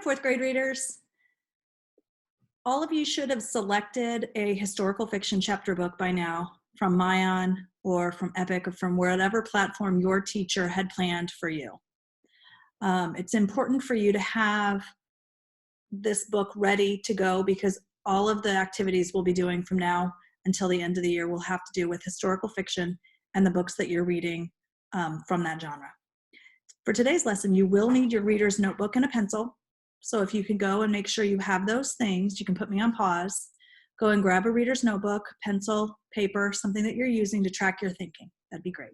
Fourth grade readers, all of you should have selected a historical fiction chapter book by now from Mayan or from Epic or from whatever platform your teacher had planned for you. It's important for you to have this book ready to go because all of the activities we'll be doing from now until the end of the year will have to do with historical fiction and the books that you're reading from that genre. For today's lesson, you will need your reader's notebook and a pencil. So if you can go and make sure you have those things, you can put me on pause, go and grab a reader's notebook, pencil, paper, something that you're using to track your thinking. That'd be great.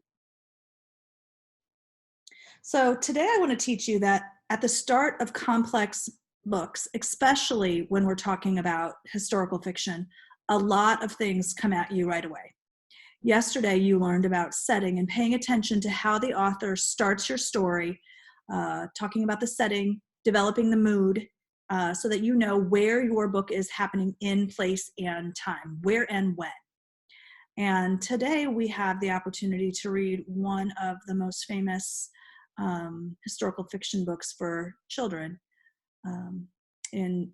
So today I want to teach you that at the start of complex books, especially when we're talking about historical fiction, a lot of things come at you right away. Yesterday, you learned about setting and paying attention to how the author starts your story, talking about the setting, developing the mood, so that you know where your book is happening in place and time, where and when. And today we have the opportunity to read one of the most famous historical fiction books for children. In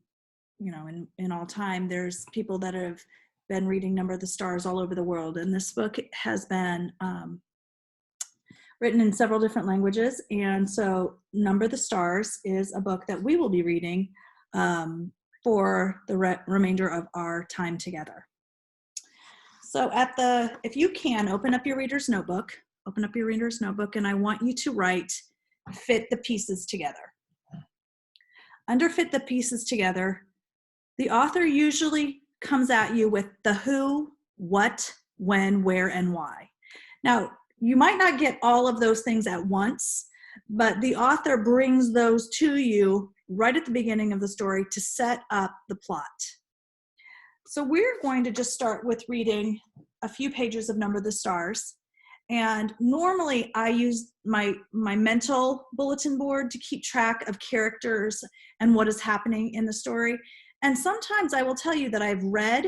all time, there's people that have been reading Number of the Stars all over the world, and this book has been written in several different languages. And so Number the Stars is a book that we will be reading for the remainder of our time together. So if you can, open up your reader's notebook, and I want you to write, fit the pieces together. Under fit the pieces together, the author usually comes at you with the who, what, when, where, and why. Now, you might not get all of those things at once, but the author brings those to you right at the beginning of the story to set up the plot. So we're going to just start with reading a few pages of Number the Stars. And normally I use my mental bulletin board to keep track of characters and what is happening in the story. And sometimes I will tell you that I've read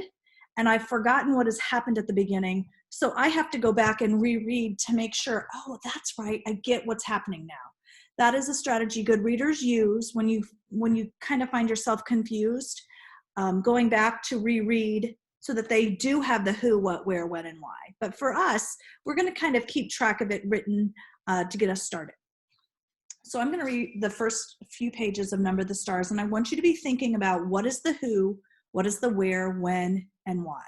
and I've forgotten what has happened at the beginning. So I have to go back and reread to make sure, oh, that's right, I get what's happening now. That is a strategy good readers use when you kind of find yourself confused, going back to reread so that they do have the who, what, where, when, and why. But for us, we're going to kind of keep track of it written to get us started. So I'm going to read the first few pages of Number the Stars, and I want you to be thinking about what is the who, what is the where, when, and why.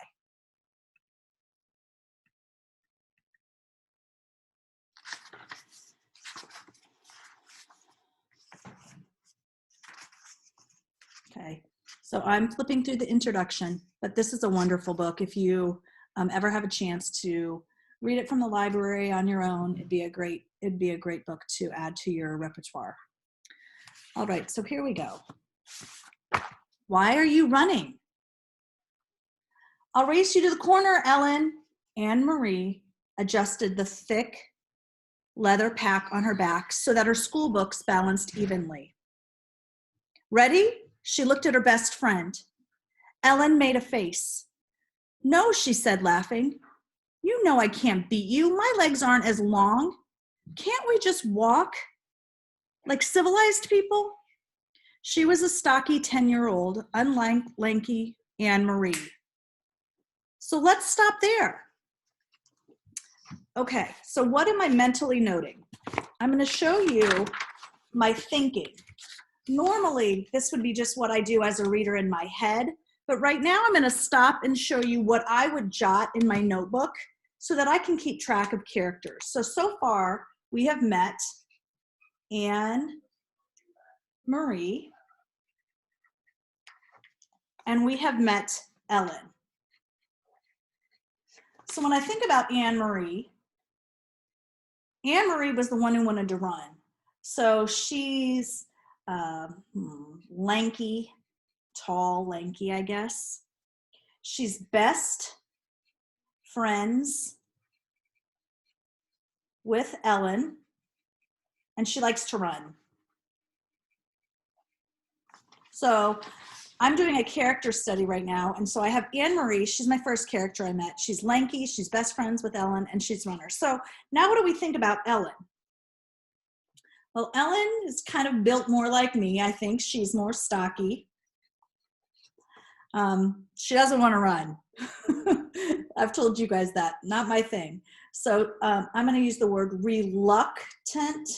Okay, so I'm flipping through the introduction, but this is a wonderful book. If you ever have a chance to read it from the library on your own, it'd be a great book to add to your repertoire. All right, so here we go. Why are you running? I'll race you to the corner, Ellen. Anne-Marie adjusted the thick leather pack on her back so that her school books balanced evenly. Ready? She looked at her best friend. Ellen made a face. No, she said, laughing. You know I can't beat you. My legs aren't as long. Can't we just walk like civilized people? She was a stocky 10-year-old, unlanky Anne-Marie. So let's stop there. Okay, so what am I mentally noting? I'm going to show you my thinking. Normally, this would be just what I do as a reader in my head, but right now I'm going to stop and show you what I would jot in my notebook so that I can keep track of characters. So far, we have met Anne-Marie, and we have met Ellen. So when I think about Anne-Marie was the one who wanted to run. So she's lanky, tall, lanky, I guess. She's best friends with Ellen, and she likes to run. So I'm doing a character study right now, and so I have Anne-Marie. She's my first character I met. She's lanky, she's best friends with Ellen, and she's a runner. So now what do we think about Ellen? Well, Ellen is kind of built more like me. I think she's more stocky. She doesn't want to run. I've told you guys that, not my thing. So I'm going to use the word reluctant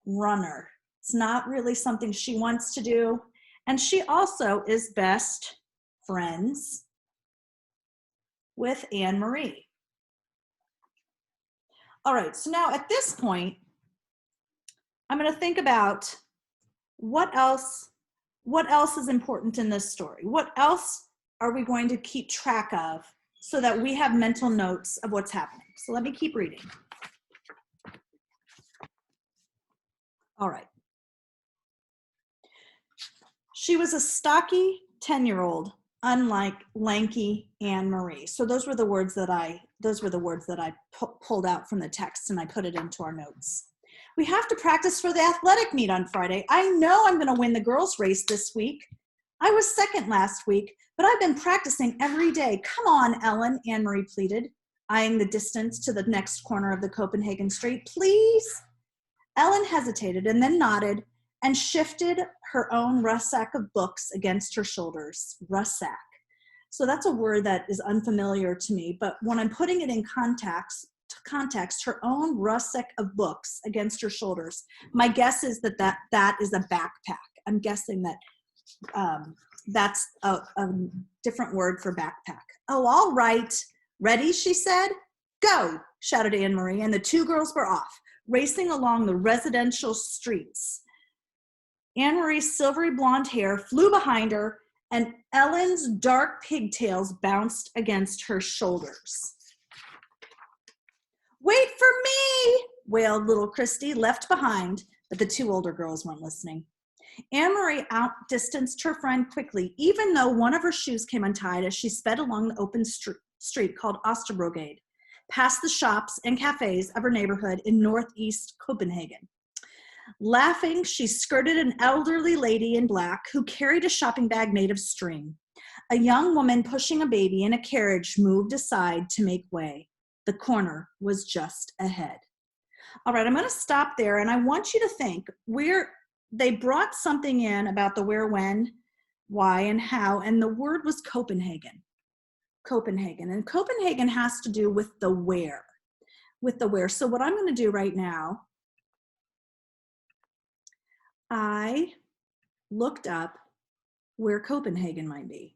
runner. It's not really something she wants to do. And she also is best friends with Anne Marie. All right, so now at this point, I'm going to think about what else is important in this story? What else are we going to keep track of so that we have mental notes of what's happening? So let me keep reading. All right. She was a stocky 10-year-old, unlike lanky Anne Marie. So those were the words that I pulled out from the text, and I put it into our notes. We have to practice for the athletic meet on Friday. I know I'm going to win the girls' race this week. I was second last week, but I've been practicing every day. Come on, Ellen, Anne Marie pleaded, eyeing the distance to the next corner of the Copenhagen Street. Please? Ellen hesitated and then nodded and shifted her own rucksack of books against her shoulders. Rucksack. So that's a word that is unfamiliar to me, but when I'm putting it in context, her own rucksack of books against her shoulders, my guess is that is a backpack. I'm guessing that that's a different word for backpack. Oh, all right. Ready, she said. Go, shouted Anne Marie, and the two girls were off, racing along the residential streets. Anne Marie's silvery blonde hair flew behind her, and Ellen's dark pigtails bounced against her shoulders. Wait for me, wailed little Christy, left behind, but the two older girls weren't listening. Anne Marie outdistanced her friend quickly, even though one of her shoes came untied as she sped along the open street called Osterbrogade, past the shops and cafes of her neighborhood in northeast Copenhagen. Laughing, she skirted an elderly lady in black who carried a shopping bag made of string. A young woman pushing a baby in a carriage moved aside to make way. The corner was just ahead. All right, I'm going to stop there, and I want you to think they brought something in about the where, when, why, and how, and the word was Copenhagen. Copenhagen, and Copenhagen has to do with the where. So what I'm going to do right now, I looked up where Copenhagen might be,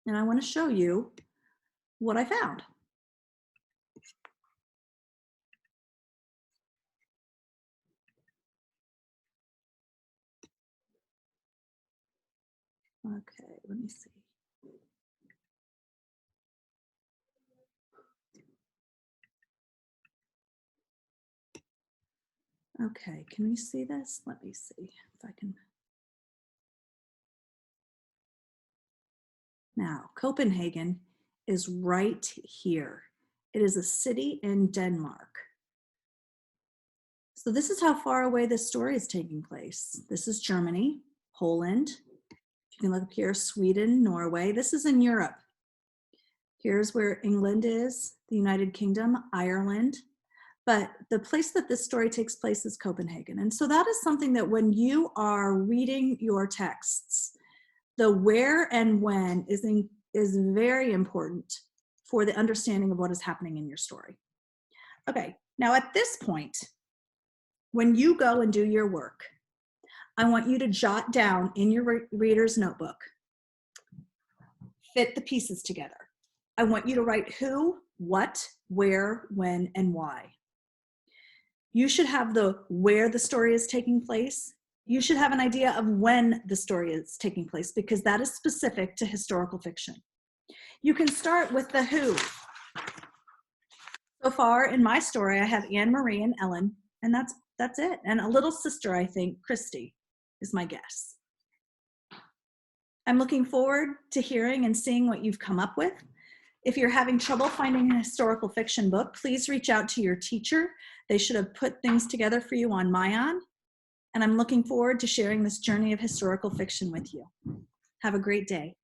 and I want to show you what I found. Okay, let me see. Okay, can we see this? Let me see if I can. Now, Copenhagen is right here. It is a city in Denmark. So this is how far away this story is taking place. This is Germany, Poland. You can look up here, Sweden, Norway. This is in Europe. Here's where England is, the United Kingdom, Ireland. But the place that this story takes place is Copenhagen. And so that is something that when you are reading your texts, the where and when is very important for the understanding of what is happening in your story. Okay, now at this point, when you go and do your work, I want you to jot down in your reader's notebook, fit the pieces together. I want you to write who, what, where, when, and why. You should have the where the story is taking place. You should have an idea of when the story is taking place, because that is specific to historical fiction. You can start with the who. So far in my story, I have Anne Marie and Ellen, and that's it. And a little sister, I think, Christy, is my guess. I'm looking forward to hearing and seeing what you've come up with. If you're having trouble finding a historical fiction book, please reach out to your teacher. They should have put things together for you on Mayan. And I'm looking forward to sharing this journey of historical fiction with you. Have a great day.